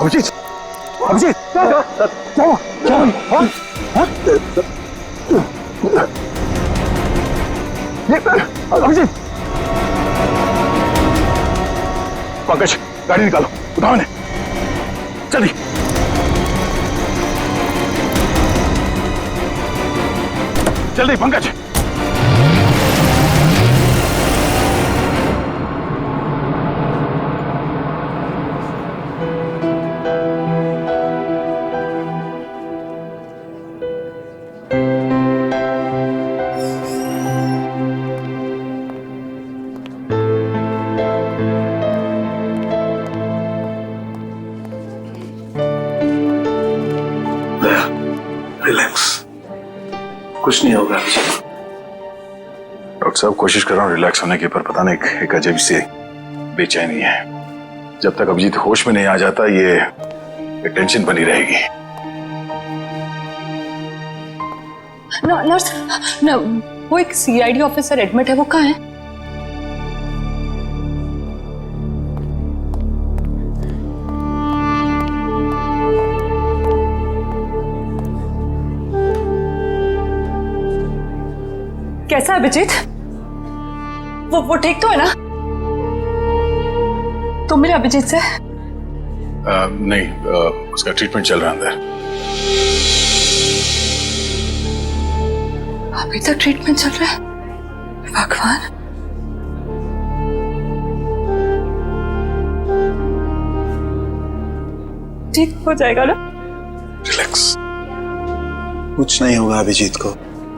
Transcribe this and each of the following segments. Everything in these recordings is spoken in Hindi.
अभिजीत, अभिजीत, क्या अभिजीत, पंकज गाड़ी निकालो, उठाओ इन्हें जल्दी। जल्दी पंकज। रिलैक्स, कुछ नहीं होगा। डॉक्टर साहब कोशिश कर रहा हूँ रिलैक्स होने की, पर पता नहीं एक अजीब सी बेचैनी है। जब तक अभिजीत होश में नहीं आ जाता ये टेंशन बनी रहेगी। नर्स, वो एक सीआईडी ऑफिसर एडमिट है, वो कहाँ है? कैसा है अभिजीत? वो ठीक तो है ना? तुम मिले अभिजीत से? नहीं, उसका ट्रीटमेंट चल रहा है अंदर। अभी तक ट्रीटमेंट चल रहा है? भगवान। ठीक हो जाएगा ना? रिलैक्स। कुछ नहीं होगा अभिजीत को,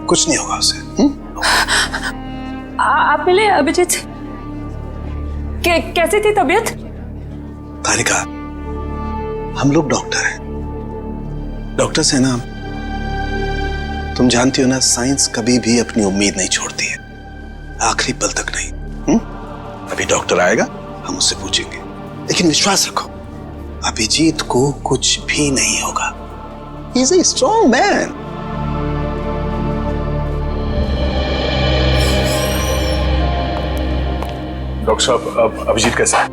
कुछ नहीं होगा उसे। आप मिले अभिजीत से? कैसी थी तबीयत? तारिका, हम लोग डॉक्टर हैं, डॉक्टर से ना, तुम जानती हो ना, साइंस कभी भी अपनी उम्मीद नहीं छोड़ती है, आखिरी पल तक नहीं। अभी डॉक्टर आएगा, हम उससे पूछेंगे, लेकिन विश्वास रखो अभिजीत को कुछ भी नहीं होगा। He is a strong man. Doctor साहब अब अभिजीत कैसा है?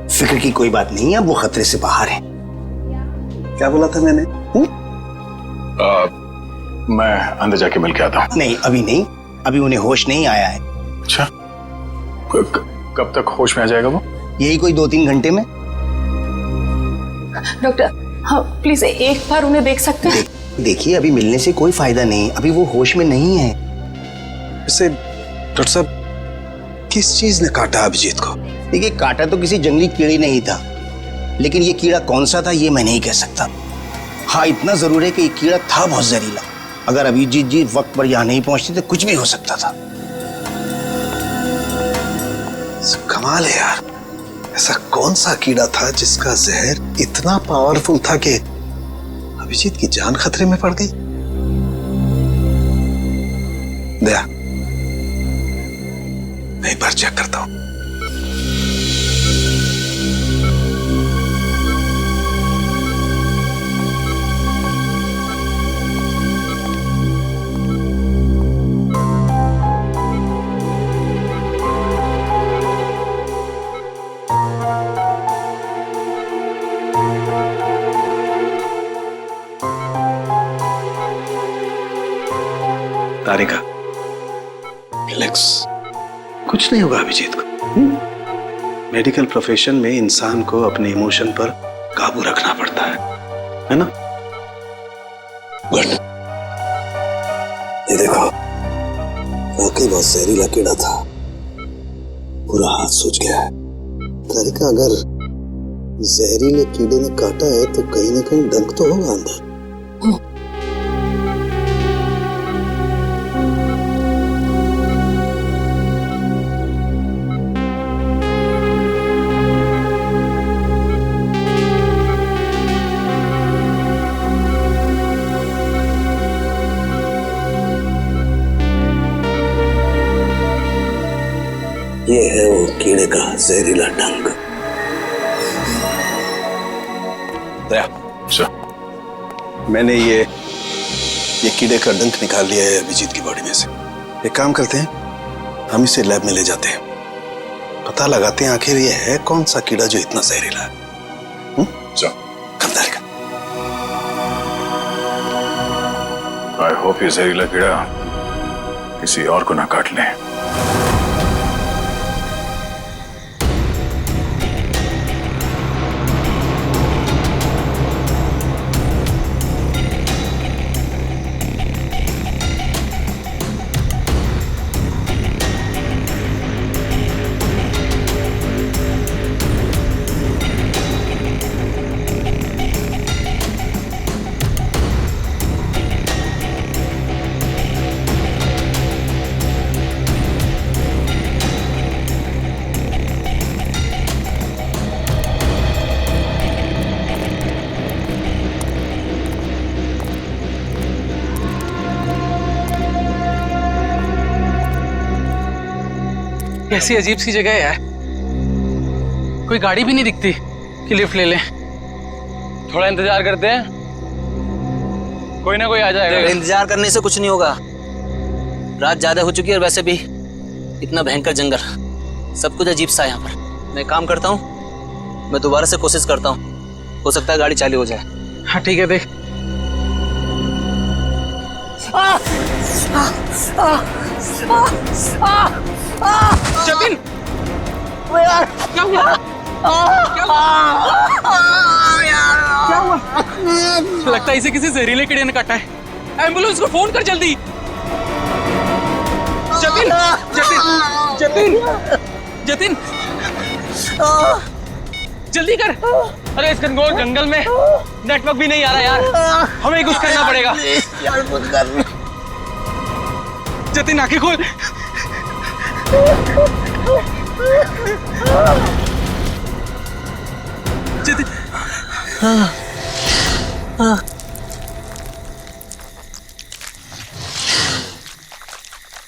फिक्र की कोई बात नहीं है, अब वो खतरे से बाहर है। क्या बोला था मैंने? मैं अंदर जाके मिल के आता हूँ। नहीं अभी नहीं, अभी उन्हें होश नहीं आया है। अच्छा, कब तक होश में आ जाएगा वो? यही कोई 2-3 घंटे में। डॉक्टर, हाँ प्लीज एक बार उन्हें देख सकते हैं? देखिए अभी मिलने से कोई फायदा नहीं, अभी वो होश में नहीं है। वैसे डॉक्टर साहब, किस चीज ने काटा अभिजीत को? देखिए काटा तो किसी जंगली कीड़े ने ही था, लेकिन ये कीड़ा कौन सा था ये मैं नहीं कह सकता। हाँ इतना जरूर है कि ये कीड़ा था बहुत जहरीला। अगर अभिजीत जी वक्त पर यहाँ नहीं पहुंचते तो कुछ भी हो सकता था। कमाल है यार, ऐसा कौन सा कीड़ा था जिसका जहर इतना पावरफुल था कि अभिजीत की जान खतरे में पड़ गई? दया, मैं एक बार चेक करता हूं। तारिका, रिलैक्स, कुछ नहीं होगा अभिजीत को। मेडिकल प्रोफेशन में इंसान को अपने इमोशन पर काबू रखना पड़ता है ना? गुड। ये देखो, वाकई बहुत जहरीला कीड़ा था, पूरा हाथ सूज गया है। तारिका, अगर जहरीले कीड़े ने काटा है तो कहीं ना कहीं डंक तो होगा अंदर। ये है वो कीड़े का जहरीला डंक। दया, मैंने ये कीड़े का डंक निकाल लिया है अभिजीत की बॉडी में से। एक काम करते हैं, हम इसे लैब में ले जाते हैं, पता लगाते हैं आखिर ये है कौन सा कीड़ा जो इतना जहरीला है। होप ये जहरीला कीड़ा किसी और को ना काट ले। कैसी अजीब सी जगह है यार, कोई गाड़ी भी नहीं दिखती कि लिफ्ट ले लें। थोड़ा इंतजार करते हैं, कोई ना कोई आ जाएगा। इंतजार करने से कुछ नहीं होगा, रात ज्यादा हो चुकी है और वैसे भी इतना भयंकर जंगल, सब कुछ अजीब सा है यहाँ पर। मैं काम करता हूँ, मैं दोबारा से कोशिश करता हूँ, हो सकता है गाड़ी चालू हो जाए। हाँ ठीक है, देख। जतिन, क्या हुआ? क्या हुआ? लगता है इसे किसी जहरीले कीड़े ने काटा है। एम्बुलेंस को फोन कर जल्दी। जतिन, जतिन, जतिन, जतिन, जल्दी कर। अरे इस घनघोर जंगल में नेटवर्क भी नहीं आ रहा यार, हमें कुछ करना पड़ेगा। जतिन आंखें खोल। जतिन,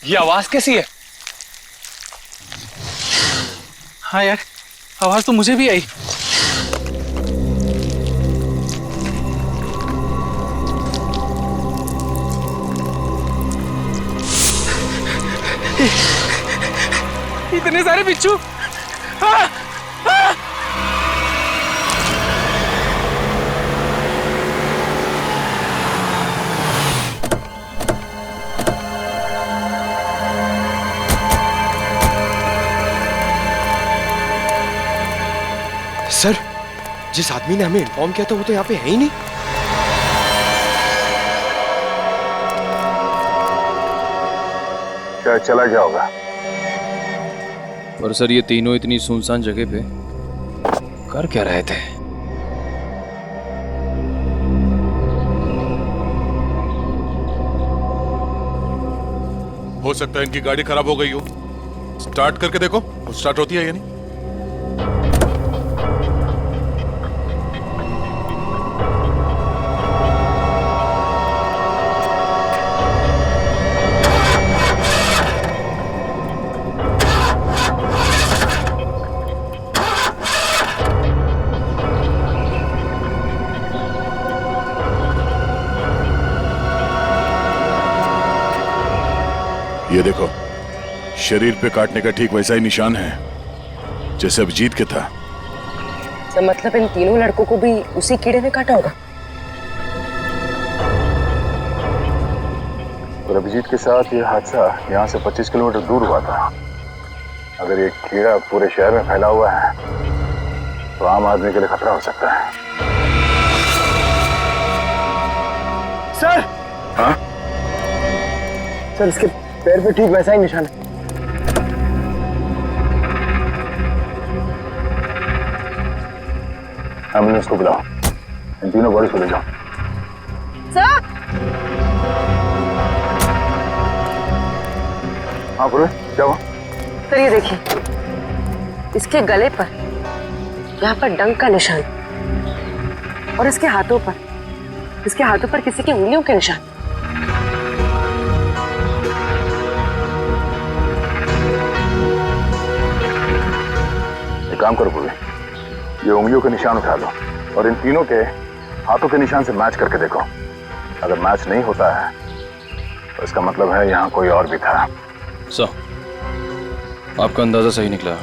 ये आवाज कैसी है? हाँ यार, आवाज तो मुझे भी आई। इतने सारे बिच्छू। हाँ, हाँ। सर, जिस आदमी ने हमें इन्फॉर्म किया था वो तो यहाँ पे है ही नहीं। क्या चला गया होगा? और सर ये तीनों इतनी सुनसान जगह पे कर क्या रहे थे? हो सकता है इनकी गाड़ी खराब हो गई हो। स्टार्ट करके देखो, स्टार्ट होती है या नहीं। ये देखो, शरीर पे काटने का ठीक वैसा ही निशान है जैसे अभिजीत के था। तो मतलब इन तीनों लड़कों को भी उसी कीड़े ने काटा होगा। और अभिजीत के साथ ये हादसा यहाँ से 25 किलोमीटर दूर हुआ था। अगर ये कीड़ा पूरे शहर में फैला हुआ है तो आम आदमी के लिए खतरा हो सकता है। सर, हाँ? सर इसके पैर पे ठीक वैसा ही निशान है। एम्बुलेंस को बुलाओ, इन तीनों बॉडीज को ले जाओ। सर, हाँ बोलो, क्या हुआ? सर ये देखिए, इसके गले पर यहाँ पर डंक का निशान और इसके हाथों पर किसी की उंगलियों के निशान। एक काम करो पूरे, ये उंगलियों के निशान उठा लो और इन तीनों के हाथों के निशान से मैच करके देखो। अगर मैच नहीं होता है तो इसका मतलब है यहाँ कोई और भी था। सर, आपका अंदाजा सही निकला,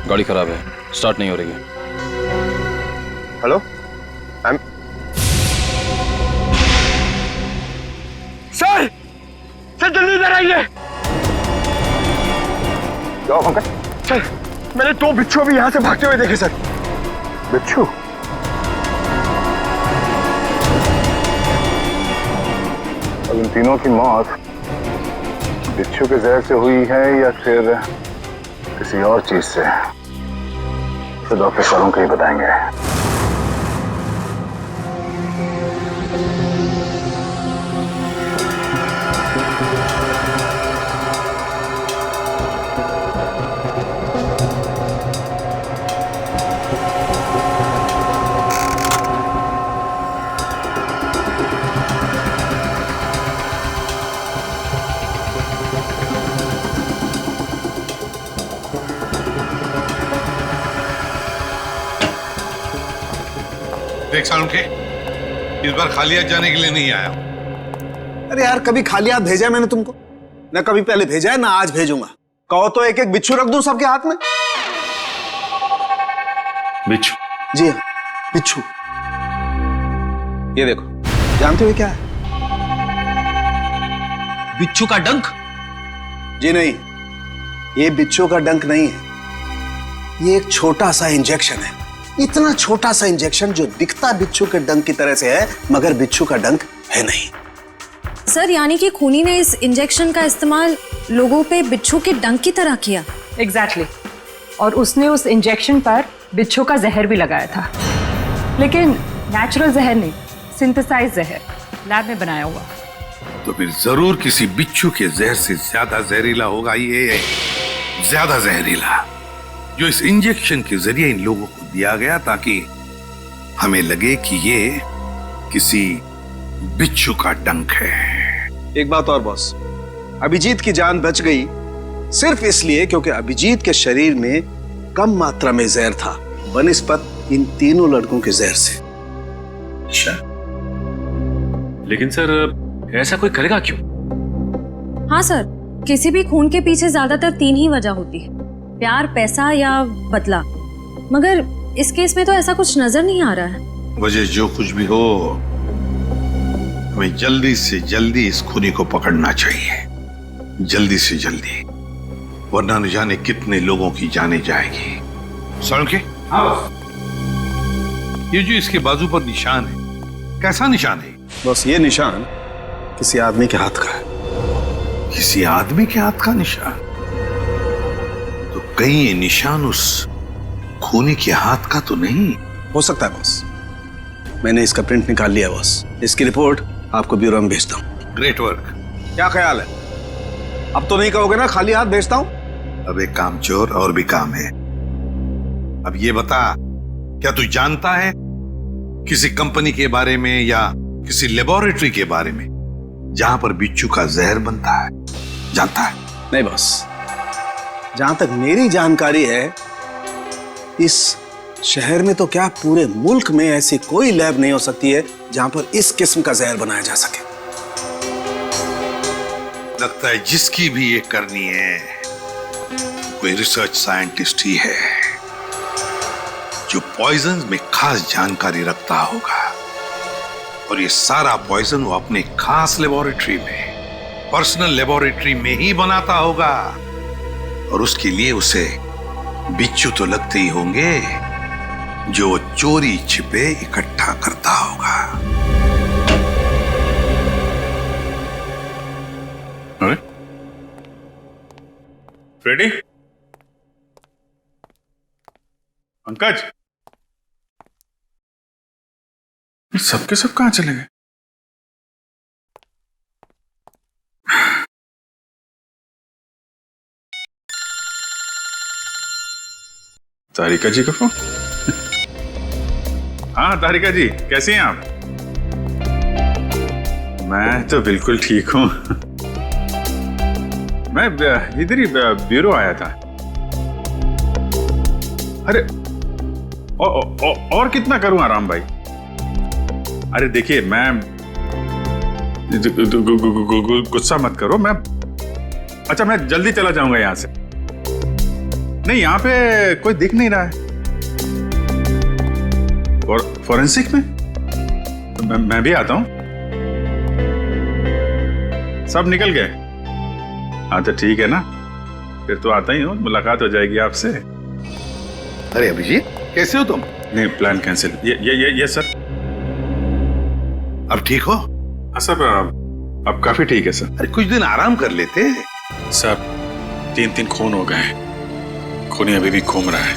गाड़ी खराब है, स्टार्ट नहीं हो रही है। हेलो, सर क्या हुआ पंकज? सर मैंने 2 बिच्छू अभी यहाँ से भागते हुए देखे सर। बिच्छू? अब इन तीनों की मौत बिच्छू के जहर से हुई है या फिर किसी और चीज से, तो डॉक्टर सालों को ही बताएंगे। देख सालुंखे, इस बार खाली हाथ जाने के लिए नहीं आया हूं। अरे यार, कभी खाली हाथ भेजा है मैंने तुमको? ना कभी पहले भेजा है ना आज भेजूंगा। कहो तो एक एक बिच्छू रख दूं सबके हाथ में। बिच्छू? जी हाँ, बिच्छू। ये देखो, जानते हो क्या है? बिच्छू का डंक? जी नहीं, ये बिच्छू का डंक नहीं है। ये एक छोटा सा इंजेक्शन है। इतना छोटा सा इंजेक्शन जो दिखता बिच्छू के डंक की तरह से है, मगर बिच्छू का डंक है नहीं। सर, यानी कि खूनी ने इस इंजेक्शन का इस्तेमाल लोगों पे बिच्छू के डंक की तरह किया। एग्जैक्टली। और उसने उस इंजेक्शन पर बिच्छू का जहर भी लगाया था, लेकिन नेचुरल जहर नहीं, सिंथेसाइज जहर, लैब में बनाया हुआ। तो फिर जरूर किसी बिच्छू के जहर से ज्यादा जहरीला होगा ये, ज्यादा जहरीला, जो इस इंजेक्शन के जरिए इन लोगों को दिया गया ताकि हमें लगे कि ये किसी बिच्छू का डंक है। एक बात और बॉस, अभिजीत की जान बच गई सिर्फ इसलिए क्योंकि अभिजीत के शरीर में कम मात्रा में जहर था बनिस्बत इन तीनों लड़कों के जहर से। अच्छा, लेकिन सर ऐसा कोई करेगा क्यों? हाँ सर, किसी भी खून के पीछे ज्यादातर 3 ही वजह होती है, प्यार, पैसा या बदला। मगर इस केस में तो ऐसा कुछ नजर नहीं आ रहा है। वजह जो कुछ भी हो, हमें जल्दी से जल्दी इस खूनी को पकड़ना चाहिए, जल्दी से जल्दी, वरना न जाने कितने लोगों की जाने जाएगी। सालुंखे, ये जो इसके बाजू पर निशान है, कैसा निशान है? बस ये निशान किसी आदमी के हाथ का है। किसी आदमी के हाथ का निशान? तो कहीं ये निशान उस खूनी के हाथ का तो नहीं हो सकता है बॉस। मैंने इसका प्रिंट निकाल लिया बॉस। इसकी रिपोर्ट आपको ब्यूरो में भेजता हूँ। Great work. क्या ख्याल है? अब तो नहीं कहोगे ना खाली हाथ भेजता हूँ? अब एक काम चोर और भी काम है। अब ये बता, क्या तू जानता है किसी कंपनी के बारे में या किसी लेबोरेटरी के बारे में जहां पर बिच्छू का जहर बनता है? जानता है? नहीं बॉस, जहां तक मेरी जानकारी है इस शहर में तो क्या पूरे मुल्क में ऐसी कोई लैब नहीं हो सकती है जहां पर इस किस्म का जहर बनाया जा सके। लगता है जिसकी भी ये करनी है कोई रिसर्च साइंटिस्ट ही है जो पॉइजन में खास जानकारी रखता होगा, और ये सारा पॉइजन वो अपने खास लेबोरेटरी में, पर्सनल लेबोरेटरी में ही बनाता होगा, और उसके लिए उसे बिच्छू तो लगते ही होंगे जो वो चोरी छिपे इकट्ठा करता होगा। अरे फ्रेडी, पंकज, सबके सब कहां चले गए? तारिका जी का फोन। हाँ तारिका जी, कैसी हैं आप? मैं तो बिल्कुल ठीक हूं। मैं इधर ही ब्यूरो आया था। अरे और कितना करूं आराम भाई? अरे देखिए, मैं गुस्सा मत करो, मैं अच्छा मैं जल्दी चला जाऊंगा यहां से। नहीं, यहां पे कोई दिख नहीं रहा है। फॉरेंसिक में मैं भी आता हूं। सब निकल गए? हाँ तो ठीक है ना, फिर तो आता ही हूँ, मुलाकात हो जाएगी आपसे। अरे अभिजीत, कैसे हो तुम? नहीं, प्लान कैंसिल। ये सर। अब ठीक हो? हाँ सर, अब काफी ठीक है सर। अरे कुछ दिन आराम कर लेते। सर 3 खून हो गए, खूनी अभी भी घूम रहा है।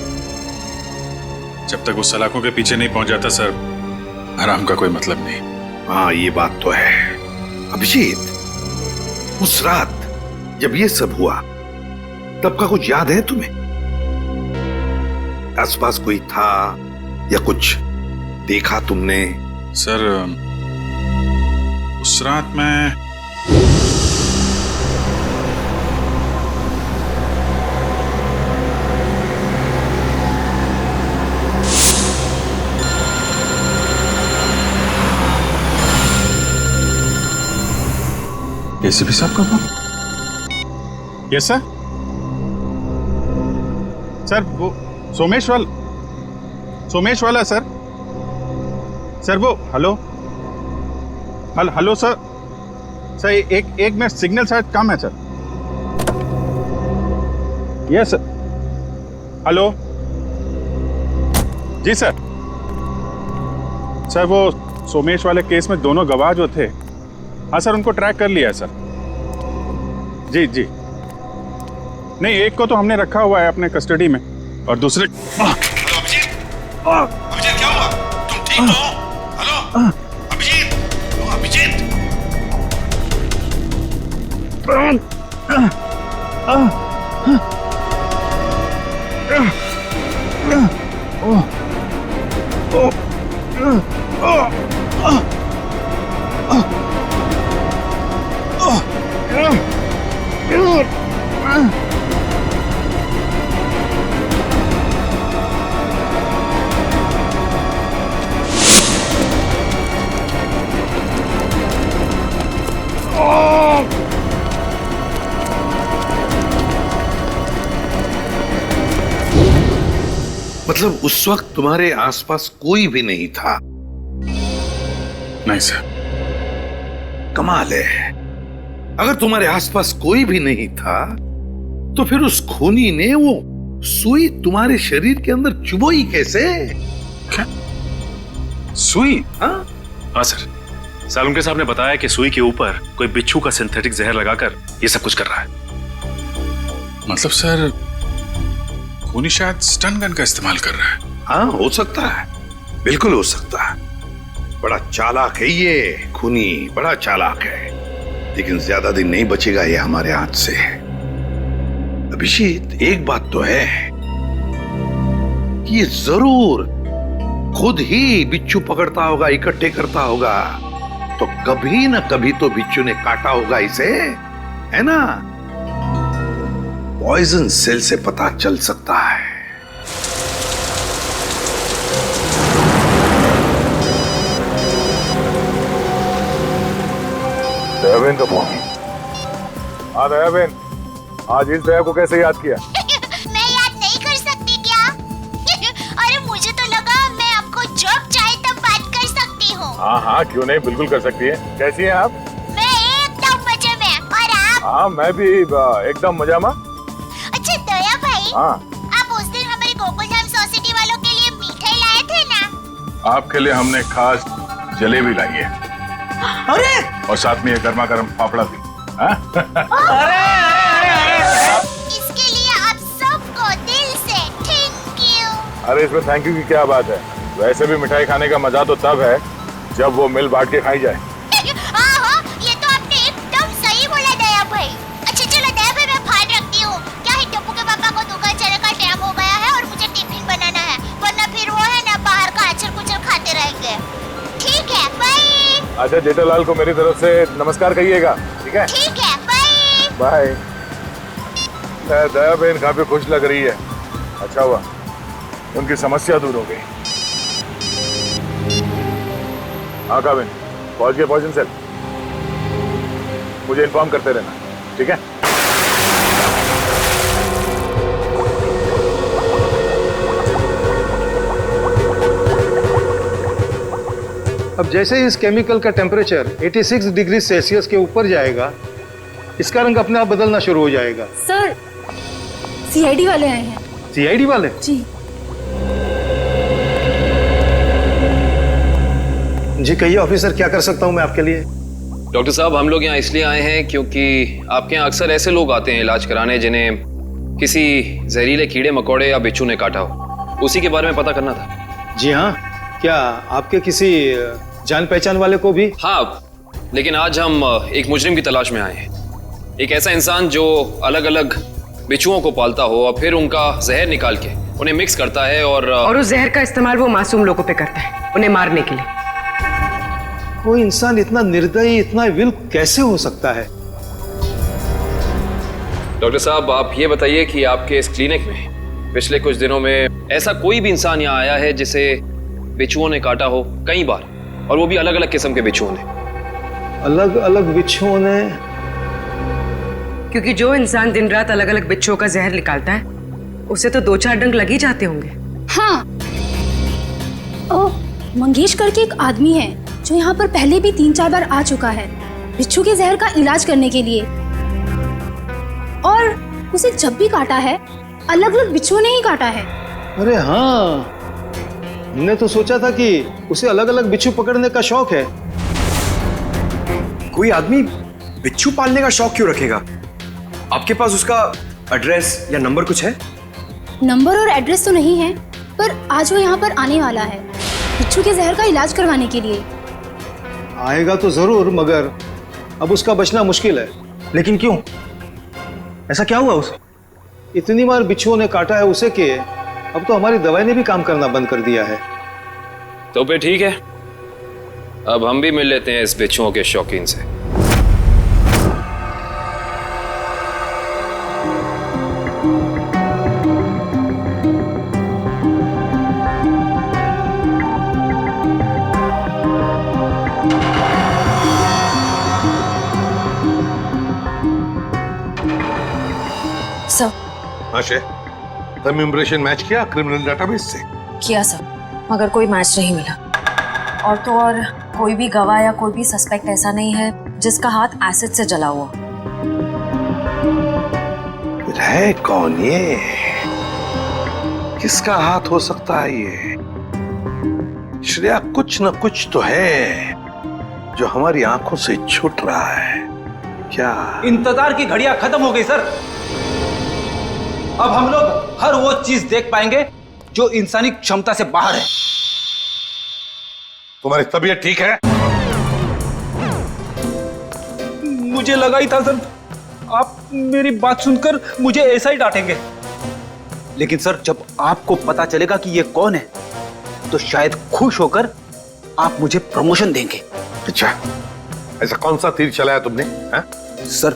जब तक वो सलाखों के पीछे नहीं पहुंच जाता सर, आराम का कोई मतलब नहीं। हाँ ये बात तो है। अभिजीत, उस रात जब ये सब हुआ तब का कुछ याद है तुम्हें? आसपास कोई था या कुछ देखा तुमने? सर उस रात मैं एसीपी साहब का फोन? Yes sir. सर वो सोमेश वाला सर। सर वो हेलो सर। सर एक मिनट, सिग्नल शायद कम है सर। Yes sir. हेलो जी सर। सर वो सोमेश वाले केस में दोनों गवाह जो थे, हाँ सर उनको ट्रैक कर लिया है सर। जी नहीं, एक को तो हमने रखा हुआ है अपने कस्टडी में और दूसरे। हेलो अभिजीत, अभिजीत क्या हुआ? तुम ठीक हो? हेलो अभिजीत, अभिजीत। मतलब उस वक्त तुम्हारे आसपास कोई भी नहीं था? नहीं सर। कमाल है, अगर तुम्हारे आसपास कोई भी नहीं था तो फिर उस खूनी ने वो सुई तुम्हारे शरीर के अंदर चुभोई कैसे? क्या सुई? हाँ सर, सालुंके साहब ने बताया कि सुई के ऊपर कोई बिच्छू का सिंथेटिक जहर लगाकर ये सब कुछ कर रहा है। मतलब सर खूनी शायद स्टन गन का इस्तेमाल कर रहा है। हाँ हो सकता है, बिल्कुल हो सकता है। बड़ा चालाक है ये खूनी, बड़ा चालाक है, लेकिन ज्यादा दिन नहीं बचेगा ये हमारे हाथ से। अभिजीत एक बात तो है कि ये जरूर खुद ही बिच्छू पकड़ता होगा, इकट्ठे करता होगा, तो कभी ना कभी तो बिच्छू ने काटा होगा इसे, है ना? पॉइजन सेल से पता चल सकता है। दयाबेन का फोन। हाँ दयाबेन, आज इस दया को कैसे याद किया? मैं याद नहीं कर सकती क्या? अरे मुझे तो लगा मैं आपको जब चाहे तब बात कर सकती हूँ। हाँ क्यों नहीं, बिल्कुल कर सकती है। कैसी हैं आप? मैं एकदम मजे में, और आप? हाँ मैं भी एकदम मजा में। अच्छा दया भाई, हाँ आप उस दिन हमारे गोकुलधाम सोसाइटी वालों के लिए मिठाई लाए थे ना? आपके लिए हमने खास जलेबी लाई है। अरे और साथ में ये गर्मा गर्म पापड़ा भी। इसके लिए आप सबको दिल से थैंक यू। अरे इसमें थैंक यू की क्या बात है? वैसे भी मिठाई खाने का मजा तो तब है जब वो मिल बांट के खाई जाए। हाँ, ये तो आपने एकदम सही बोला दया भाई। अच्छा चलो दया भाई, मैं बाहर रखती हूँ। क्या है, टप्पू के पापा को दुकान चलने का टाइम हो गया है और मुझे टिफिन बनाना है, वरना फिर वो है ना बाहर का अचर कुचर खाते रहेंगे। ठीक है, बाय। अच्छा जेठालाल को मेरी तरफ से नमस्कार कहिएगा, ठीक है? ठीक है, बाय। बाय। दया बहन काफी खुश लग रही है। अच्छा हुआ उनकी समस्या दूर हो गई। हाँ काबिन, पहुंच गए पॉइजन सेल। मुझे इन्फॉर्म करते रहना, ठीक है? अब जैसे ही इस केमिकल का टेम्परेचर 86 डिग्री सेल्सियस के ऊपर जाएगा, इसका रंग अपने आप बदलना शुरू हो जाएगा। सर सीआईडी वाले आए हैं। सीआईडी वाले? जी। जी कहिए ऑफिसर, क्या कर सकता हूँ मैं आपके लिए? डॉक्टर साहब, हम लोग यहाँ इसलिए आए हैं क्योंकि आपके यहाँ अक्सर ऐसे लोग आते हैं इलाज कराने जिन्हें किसी जहरीले कीड़े मकोड़े या बिच्छू ने काटा हो। उसी के बारे में पता करना था। जी हाँ, क्या आपके किसी जान पहचान वाले को भी? हाँ, लेकिन आज हम एक मुजरिम की तलाश में आए हैं। एक ऐसा इंसान जो अलग अलग बिच्छुओं को पालता हो और फिर उनका जहर निकाल के उन्हें मिक्स करता है और उस जहर का इस्तेमाल वो मासूम लोगों पे करता है, उन्हें मारने के लिए। कोई इंसान इतना निर्दयी, इतना विल कैसे हो सकता है? डॉक्टर साहब, आप ये बताइए कि आपके इस क्लिनिक में पिछले कुछ दिनों में ऐसा कोई भी इंसान यहाँ आया है जिसे बिच्छुओं ने काटा हो कई बार, और वो भी अलग अलग किस्म के बिच्छुओं ने? अलग अलग बिच्छुओं ने? क्योंकि जो इंसान दिन रात अलग अलग बिच्छुओं का जहर निकालता है उसे तो 2-4 डंक लग ही जाते होंगे। हाँ, ओ मंगेश करके एक आदमी है जो यहाँ पर पहले भी 3-4 बार आ चुका है बिच्छू के जहर का इलाज करने के लिए, और उसे जब भी काटा है अलग अलग बिच्छुओं ने ही काटा है। अरे हाँ, हमने तो सोचा था कि उसे अलग अलग बिच्छू पकड़ने का शौक है। कोई आदमी बिच्छू पालने का शौक क्यों रखेगा? आपके पास उसका एड्रेस या नंबर कुछ है? नंबर और एड्रेस तो नहीं है, पर आज वो यहाँ पर आने वाला है बिच्छू के जहर का इलाज करवाने के लिए। आएगा तो जरूर, मगर अब उसका बचना मुश्किल है। लेकिन क्यों? ऐसा क्या हुआ उसे? इतनी बार बिच्छुओं ने काटा है उसे कि अब तो हमारी दवाई ने भी काम करना बंद कर दिया है। तो फिर ठीक है, अब हम भी मिल लेते हैं इस बिच्छुओं के शौकीन से। सर। हाँ शे, तुम इम्प्रेशन मैच किया क्रिमिनल डेटाबेस से? किया सर, मगर कोई मैच नहीं मिला। और तो और कोई भी गवाह या कोई भी सस्पेक्ट ऐसा नहीं है जिसका हाथ एसिड से जला हुआ। है कौन ये? किसका हाथ हो सकता है ये? श्रेया, कुछ न कुछ तो है जो हमारी आंखों से छूट रहा है। क्या? इंतजार की घड़ियां खत्म हो गई सर। अब हम लोग हर वो चीज देख पाएंगे जो इंसानी क्षमता से बाहर है। तुम्हारी तबीयत ठीक है? मुझे लगा ही था सर, आप मेरी बात सुनकर मुझे ऐसा ही डांटेंगे, लेकिन सर जब आपको पता चलेगा कि ये कौन है तो शायद खुश होकर आप मुझे प्रमोशन देंगे। अच्छा, ऐसा कौन सा तीर चलाया तुमने? हा? सर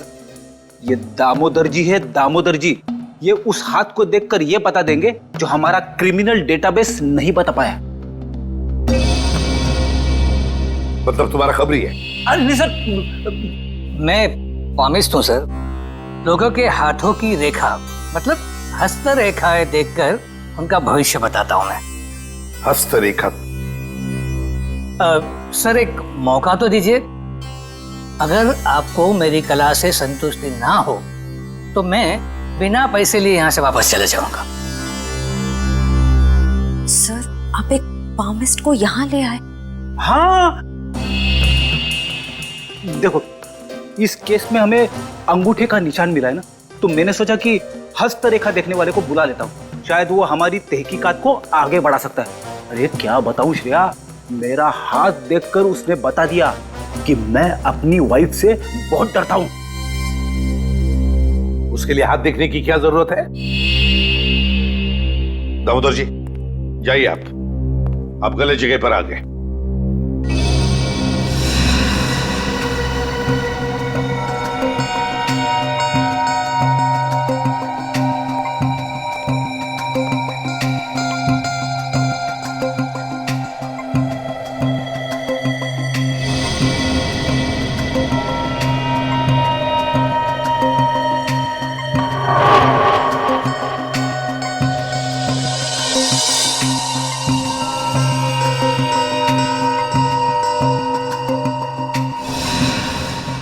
ये दामोदर जी है, दामोदर जी। ये उस हाथ को देखकर ये बता देंगे जो हमारा क्रिमिनल डेटाबेस नहीं बता पाया। मतलब तुम्हारा खबरी है? नहीं सर, मैं पामिस्ट हूं सर। लोगों के हाथों की रेखा मतलब हस्तरेखाएं देखकर उनका भविष्य बताता हूं मैं। हस्तरेखा? सर एक मौका तो दीजिए। अगर आपको मेरी कला से संतुष्टि ना हो तो मैं बिना पैसे लिए यहाँ से वापस चले जाऊंगा। सर आप एक पामिस्ट को यहाँ ले आए? हाँ, देखो इस केस में हमें अंगूठे का निशान मिला है ना, तो मैंने सोचा कि हस्तरेखा देखने वाले को बुला लेता हूँ, शायद वो हमारी तहकीकात को आगे बढ़ा सकता है। अरे क्या बताऊं श्रेया, मेरा हाथ देखकर उसने बता दिया कि मैं अपनी वाइफ से बहुत डरता हूं। उसके लिए हाथ देखने की क्या जरूरत है? दामोदर जी जाइए, आप गलत जगह पर आ गए।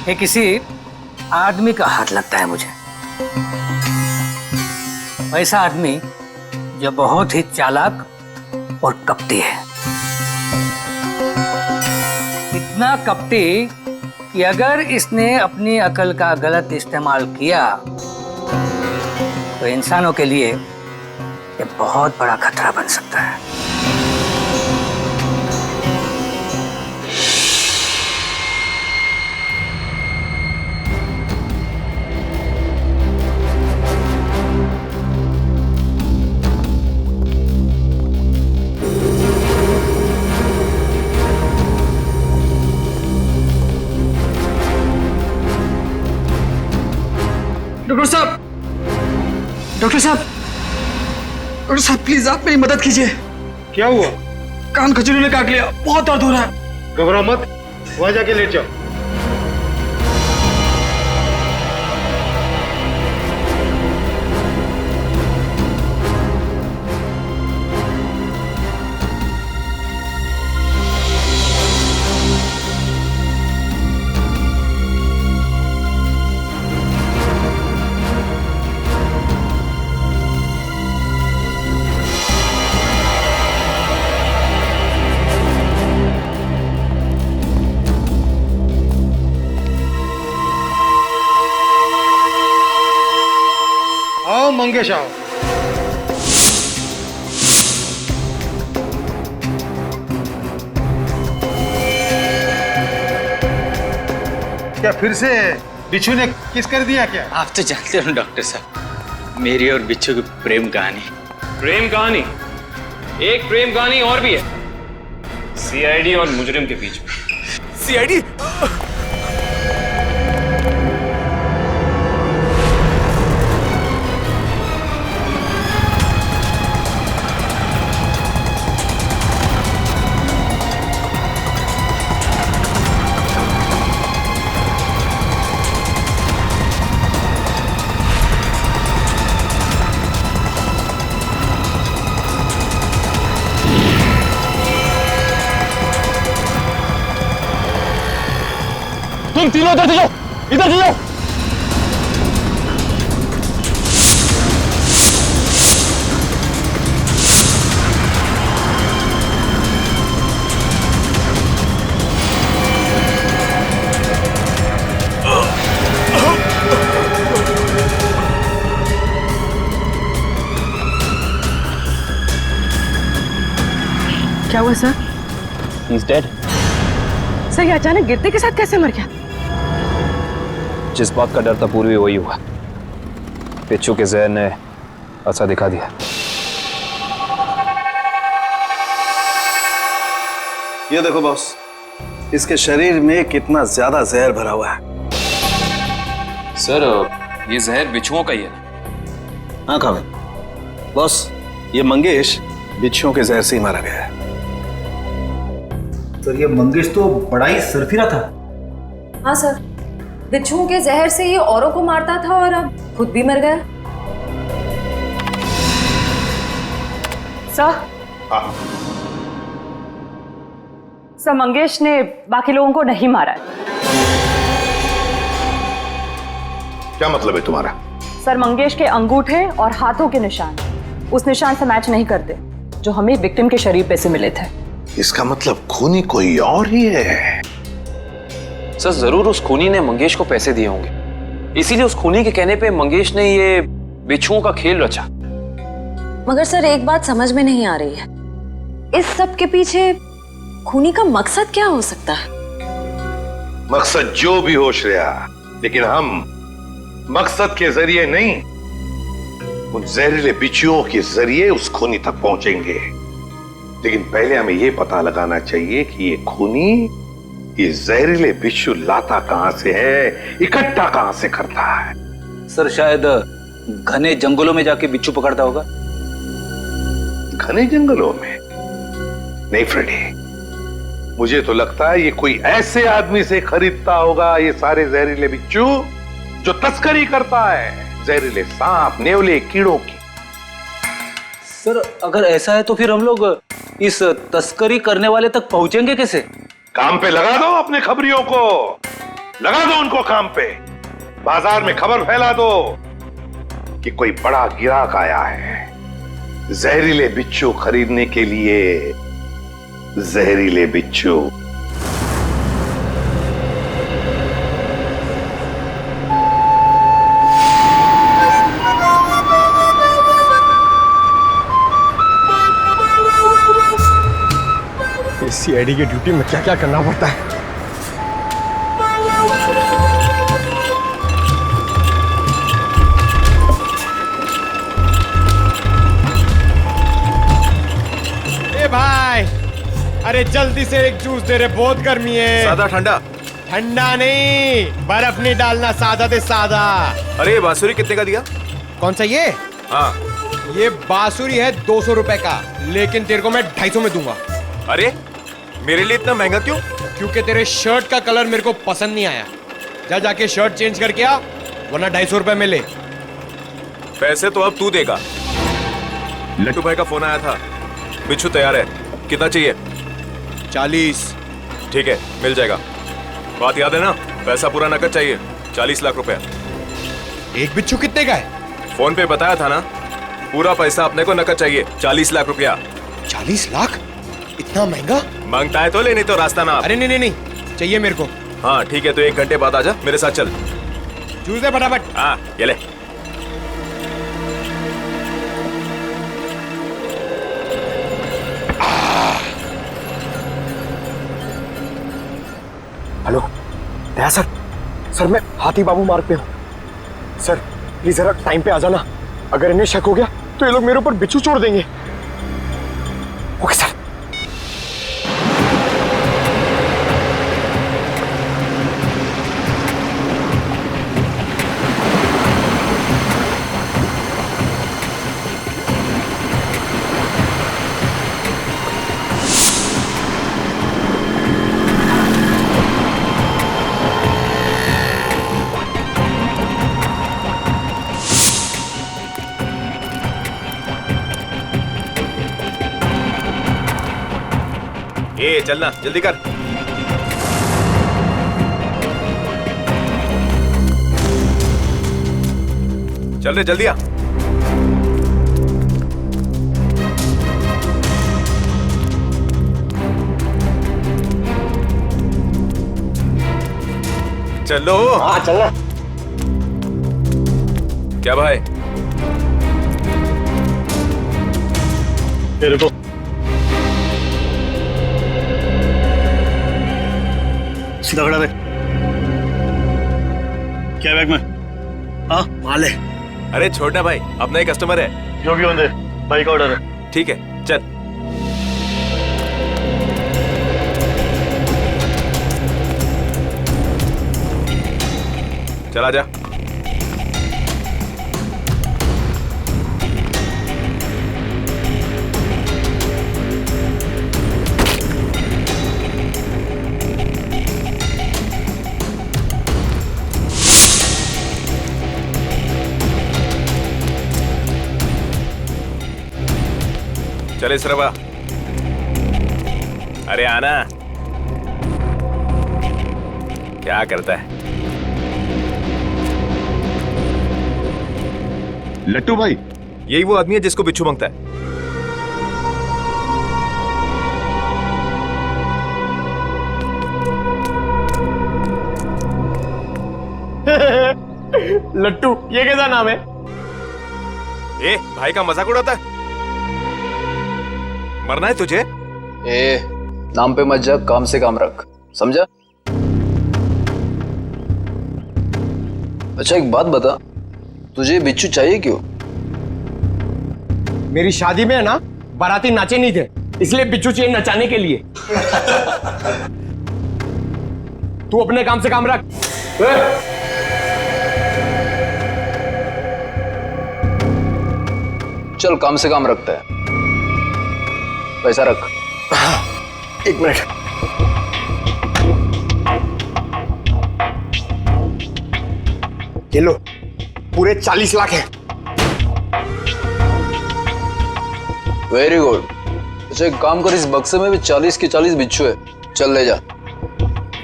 ये किसी आदमी का हाथ लगता है मुझे। वैसा आदमी जो बहुत ही चालाक और कपटी है। इतना कपटी कि अगर इसने अपनी अकल का गलत इस्तेमाल किया तो इंसानों के लिए ये बहुत बड़ा खतरा बन सकता है। डॉक्टर साहब, डॉक्टर साहब प्लीज आप मेरी मदद कीजिए। क्या हुआ? कान खजूरी ने काट लिया, बहुत दर्द हो रहा है। घबराओ मत, वहां जाके लेट जाओ। आओ मंगेश आओ। क्या फिर से बिच्छू ने किस कर दिया क्या? आप तो जानते हो डॉक्टर साहब, मेरी और बिच्छू की प्रेम कहानी। प्रेम कहानी? एक प्रेम कहानी और भी है, सीआईडी और मुजरिम के बीच में। सीआईडी? तुम तीनों इधर जाओ, इधर जाओ। क्या हुआ सर? He's dead. सर ये अचानक गिरते के साथ कैसे मर गया? जिस बात का डर था पूरी वही हुआ। बिच्छू के जहर ने असर दिखा दिया। ये देखो बॉस, इसके शरीर में कितना ज्यादा जहर भरा हुआ है। सर ये जहर बिच्छुओं का ही है। हाँ काबिल बॉस, ये मंगेश बिच्छुओं के जहर से ही मारा गया है। सर ये मंगेश तो बड़ा ही सरफिरा था। हाँ सर, बिच्छुओं के जहर से ये औरों को मारता था और अब खुद भी मर गया। सर, सर मंगेश ने बाकी लोगों को नहीं मारा है। क्या मतलब है तुम्हारा? सर मंगेश के अंगूठे और हाथों के निशान उस निशान से मैच नहीं करते जो हमें विक्टिम के शरीर पे से मिले थे। इसका मतलब खूनी कोई और ही है। सर जरूर उस खूनी ने मंगेश को पैसे दिए होंगे, इसीलिए उस खूनी के कहने पे मंगेश ने ये बिच्छुओं का खेल रचा। मगर सर एक बात समझ में नहीं आ रही है, इस सब के पीछे खूनी का मकसद क्या हो सकता है? मकसद जो भी हो श्रेया, लेकिन हम मकसद के जरिए नहीं, उन जहरीले बिच्छुओं के जरिए उस खूनी तक पहुंचेंगे। लेकिन पहले हमें यह पता लगाना चाहिए कि ये खूनी ये जहरीले बिच्छू लाता कहां से है, इकट्ठा कहां से करता है। सर शायद घने जंगलों में जाके बिच्छू पकड़ता होगा। घने जंगलों में? नहीं फ्रेडी, मुझे तो लगता है ये कोई ऐसे आदमी से खरीदता होगा ये सारे जहरीले बिच्छू जो तस्करी करता है, जहरीले सांप, नेवले, कीड़ों की। सर अगर ऐसा है तो फिर हम लोग इस तस्करी करने वाले तक पहुंचेंगे कैसे? काम पे लगा दो अपने खबरियों को, लगा दो उनको काम पे। बाजार में खबर फैला दो कि कोई बड़ा गिराक आया है जहरीले बिच्छू खरीदने के लिए। जहरीले बिच्छू। सीआईडी की ड्यूटी में क्या क्या करना पड़ता है। ए भाई, अरे जल्दी से एक जूस दे रहे, बहुत गर्मी है। सादा ठंडा? ठंडा नहीं, बर्फ नहीं डालना, सादा दे सादा। अरे ये बांसुरी कितने का दिया? कौन सा ये? हाँ, ये बांसुरी है 200 रुपए का, लेकिन तेरे को मैं 250 में दूंगा। अरे मेरे लिए इतना महंगा क्यों? क्योंकि तेरे शर्ट का कलर मेरे को पसंद नहीं आया। जा जाके शर्ट चेंज करके आ, वरना 250 रुपए में ले। पैसे तो अब तू देगा। लट्टू भाई का फोन आया था, बिच्छू तैयार है। कितना चाहिए? 40। ठीक है, मिल जाएगा। बात याद है ना, पैसा पूरा नकद चाहिए। 40 लाख रुपया। एक बिच्छू कितने का है? फोन पे बताया था ना, पूरा पैसा अपने को नकद चाहिए। 40 लाख रुपया। 40 लाख? इतना महंगा? मांगता है तो ले, नहीं तो रास्ता ना। अरे नहीं नहीं नहीं, चाहिए मेरे को। हाँ ठीक है, तो 1 घंटे बाद आजा, मेरे साथ चल। जूस दे फटाफट। हाँ ये ले। हेलो दया सर, सर मैं हाथी बाबू मार्ग पे हूँ। सर प्लीज जरा टाइम पे आ जाना, अगर इन्हें शक हो गया तो ये लोग मेरे ऊपर बिच्छू छोड़ देंगे। Okay sir. ए चलना, जल्दी कर। चल रे, जल्दी आ। चलो। हाँ चलना। क्या भाई? रुको। सीधा खड़ा रहे। क्या बैग में? हाँ माल है। अरे छोड़ना भाई, अपना ही कस्टमर है। जो भी होंगे, भाई का ऑर्डर है। ठीक है चल। चला जा। चले सरवा। अरे आना। क्या करता है लट्टू भाई? यही वो आदमी है जिसको बिच्छू मांगता है। लट्टू, ये कैसा नाम है? ए भाई का मजाक उड़ाता है? मरना है तुझे? ए नाम पे मत जा, काम से काम रख, समझा? अच्छा एक बात बता, तुझे बिच्छू चाहिए क्यों? मेरी शादी में है ना, बाराती नाचे नहीं थे, इसलिए बिच्छू चाहिए नचाने के लिए। तू अपने काम से काम रख। चल काम से काम रखता है, पैसा रख। 1 मिनट। ये लो, पूरे 40 लाख है। Very good. अच्छा एक काम कर, इस बक्से में भी 40 के 40 बिच्छू है, चल ले जा।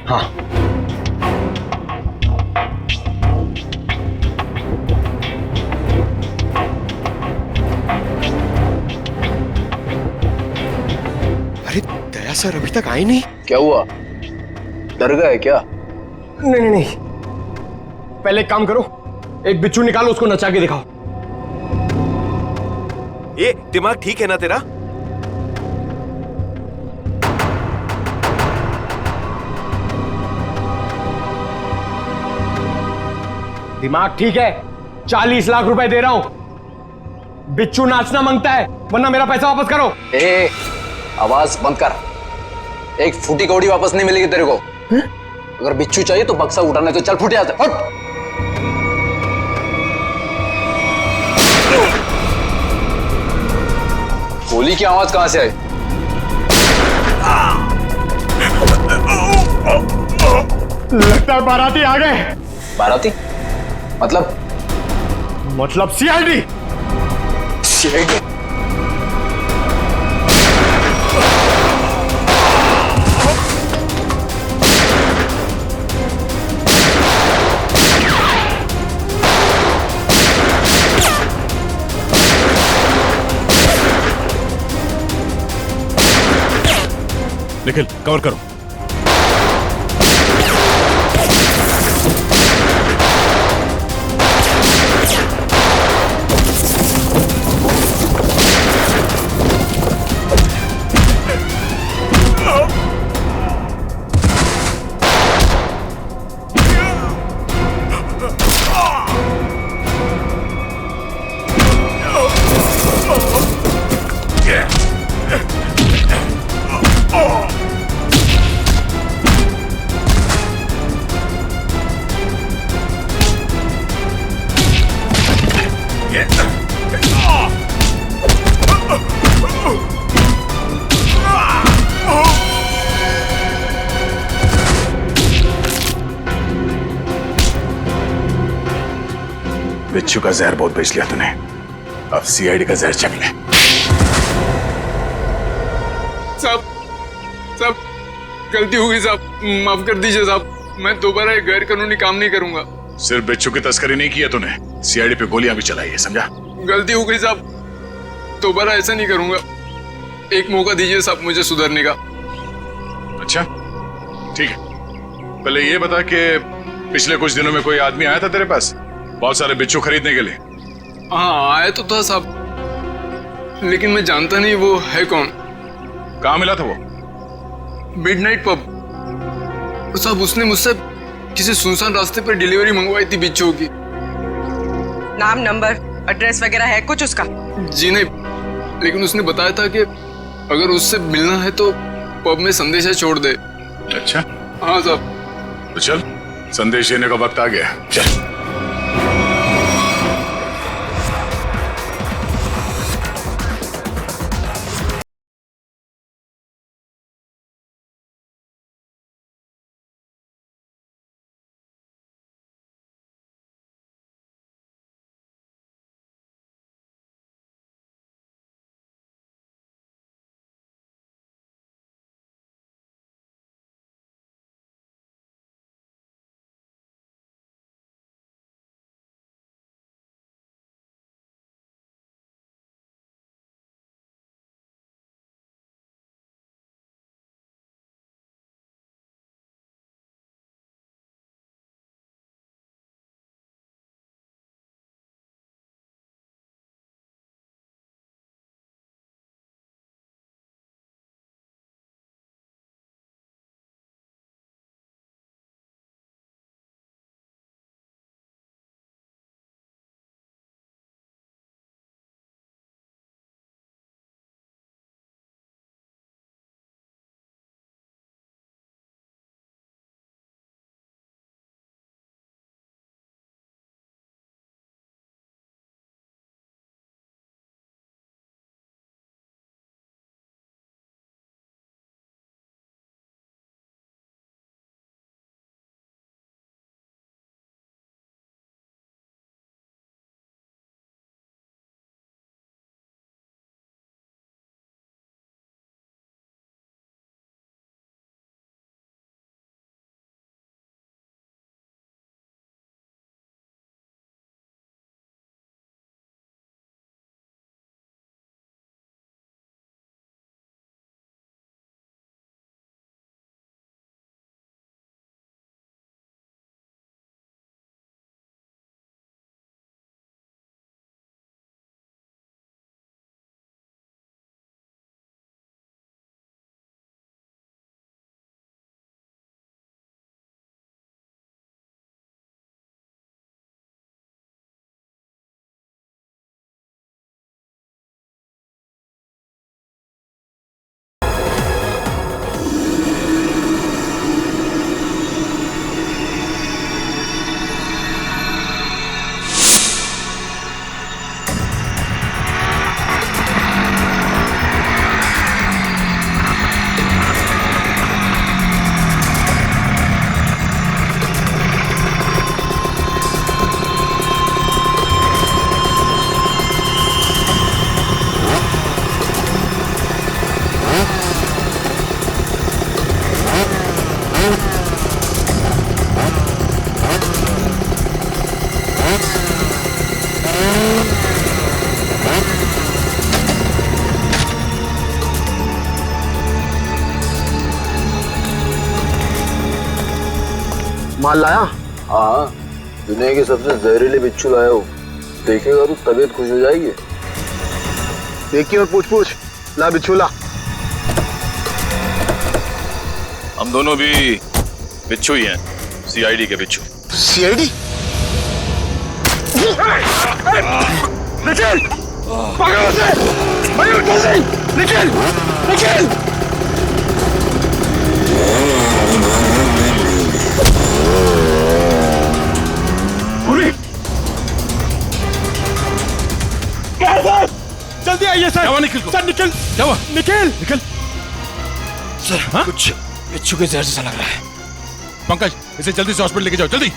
हाँ अरे दया सर अभी तक आए नहीं। क्या हुआ, डर गए क्या? नहीं नहीं नहीं, पहले एक काम करो, एक बिच्छू निकालो, उसको नचा के दिखाओ। ये दिमाग ठीक है ना तेरा? दिमाग ठीक है, 40 लाख रुपए दे रहा हूं। बिच्छू नाचना मांगता है, वरना मेरा पैसा वापस करो। ए, आवाज बंद कर। एक फूटी कौड़ी वापस नहीं मिलेगी तेरे को। अगर बिच्छू चाहिए तो बक्सा उठाने तो चल, फूटे आते हट। गोली की आवाज कहां से आई? लगता है बाराती आ गए। बाराती? मतलब सीआईडी। सीआईडी? निखिल कवर करो। बिच्छू का जहर बहुत बेच लिया तूने, अब सीआईडी का जहर चख ले। साहब गलती हो गई साहब, माफ कर दीजिए साहब, मैं दोबारा एक गैर कानूनी काम नहीं करूंगा। सिर्फ बिच्छू की तस्करी नहीं किया तूने, सीआईडी पे गोलियां भी चलाई है, समझा? गलती हो गई साहब, दोबारा ऐसा नहीं करूंगा। एक मौका दीजिए साहब मुझे सुधरने का। अच्छा ठीक है, पहले ये बता कि पिछले कुछ दिनों में कोई आदमी आया था तेरे पास बहुत सारे बिच्छू खरीदने के लिए? हाँ आया तो था साहब, लेकिन मैं जानता नहीं वो है कौन। कहाँ मिला था वो? मिडनाइट पब साहब, उसने मुझसे किसी सुनसान रास्ते पर डिलीवरी मंगवाई थी बिच्छू की। नाम, नंबर, एड्रेस वगैरह है कुछ उसका? जी नहीं, लेकिन उसने बताया था कि अगर उससे मिलना है तो पब में संदेशा छोड़ दे। अच्छा हाँ साहब। तो चल, संदेश देने का वक्त आ गया, चल। माल लाया? हाँ, दुनिया के सबसे जहरीले बिच्छू लाया हो। देखेगा तो तबीयत खुश हो जाएगी। देखिए और पूछ ला बिच्छू ला। हम दोनों भी बिच्छू ही हैं, सीआईडी के बिच्छू। सीआईडी? निखिल! पकड़ो उसे! मयूर जल्दी! निखिल! निखिल! जल्दी आइए सर। क्या हुआ निखिल को? सर निखिल! क्या हुआ? निखिल! सर हाँ? कुछ बिच्छू के जहर जैसा लग रहा है। पंकज, इसे जल्दी से हॉस्पिटल लेके जाओ, जल्दी।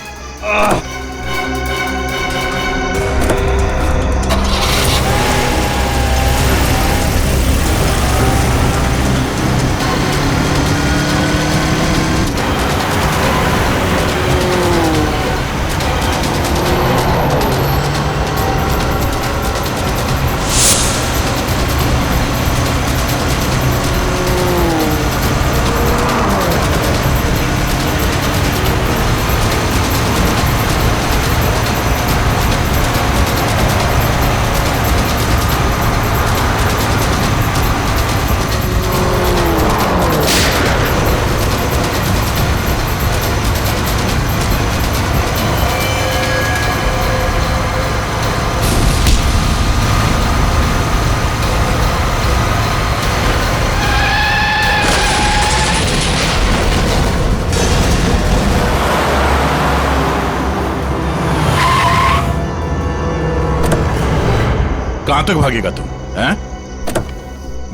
कहां तक भागेगा तू? हैं?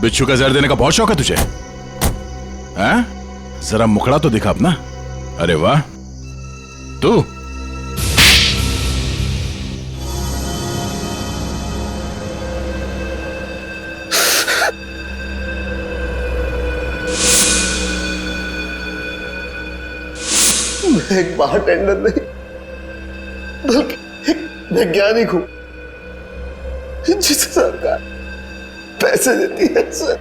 बिच्छू का जहर देने का बहुत शौक है तुझे? हैं? जरा मुखड़ा तो दिखा अपना। अरे वाह, तू मैं एक बारटेंडर नहीं बल्कि एक वैज्ञानिक हूं जिसे सरकार पैसे देती है सर।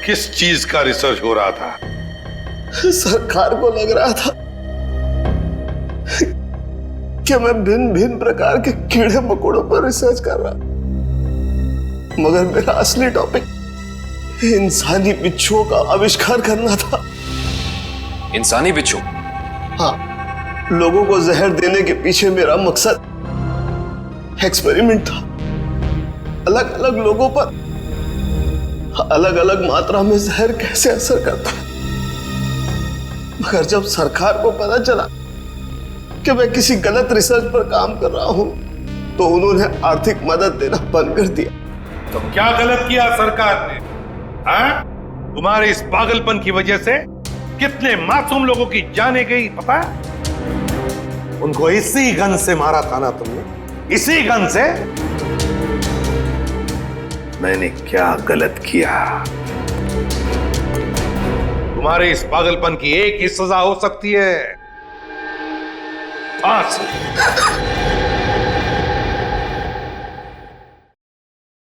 किस चीज का रिसर्च हो रहा था? सरकार को लग रहा था कि मैं भिन्न भिन्न प्रकार के कीड़े मकोड़ों पर रिसर्च कर रहा, मगर मेरा असली टॉपिक इंसानी बिच्छुओं का आविष्कार करना था। इंसानी बिच्छू? हाँ, लोगों को जहर देने के पीछे मेरा मकसद एक्सपेरिमेंट था। अलग अलग लोगों पर अलग अलग मात्रा में जहर कैसे असर करता है। मगर जब सरकार को पता चला कि मैं किसी गलत रिसर्च पर काम कर रहा हूं, तो उन्होंने आर्थिक मदद देना बंद कर दिया। तो क्या गलत किया सरकार ने? हाँ? तुम्हारे इस पागलपन की वजह से कितने मासूम लोगों की जाने गई पता है? उनको इसी गन से मारा था ना तुमने? इसी गन से? मैंने क्या गलत किया? तुम्हारे इस पागलपन की एक ही सजा हो सकती है, फांसी।